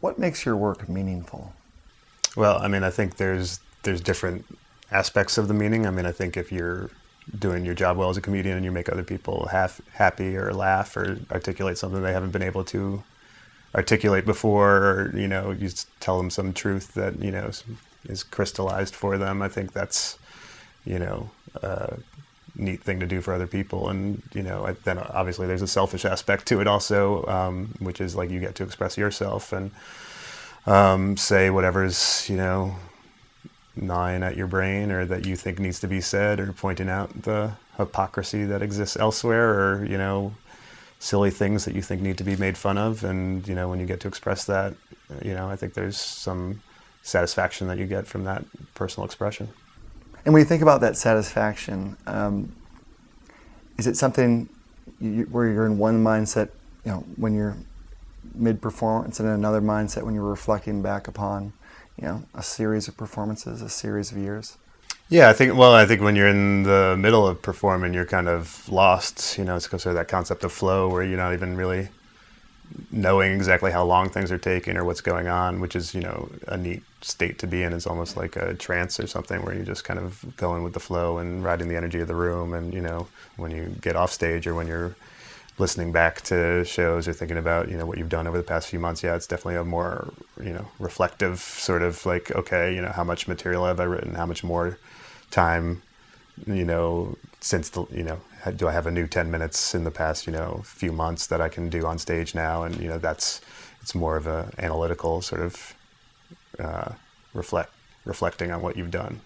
What makes your work meaningful? Well, I mean, I think there's different aspects of the meaning. I mean, I think if you're doing your job well as a comedian and you make other people happy or laugh or articulate something they haven't been able to articulate before, or you tell them some truth that is crystallized for them. I think that's a neat thing to do for other people. And then obviously there's a selfish aspect to it also, which is like you get to express yourself and say whatever's gnawing at your brain or that you think needs to be said, or pointing out the hypocrisy that exists elsewhere, or silly things that you think need to be made fun of. And when you get to express that, I think there's some satisfaction that you get from that personal expression. And when you think about that satisfaction, is it something where you're in one mindset, when you're mid-performance, and in another mindset when you're reflecting back upon, a series of performances, a series of years? Yeah, I think when you're in the middle of performing, you're kind of lost. It's sort of that concept of flow where you're not even really knowing exactly how long things are taking or what's going on, which is, a neat state to be in. It's almost like a trance or something where you're just kind of going with the flow and riding the energy of the room. And, when you get off stage or when you're listening back to shows or thinking about, what you've done over the past few months, yeah, it's definitely a more, reflective sort of like, okay, how much material have I written? How much more time, since do I have a new 10 minutes in the past, few months that I can do on stage now? And, it's more of a analytical sort of reflecting on what you've done.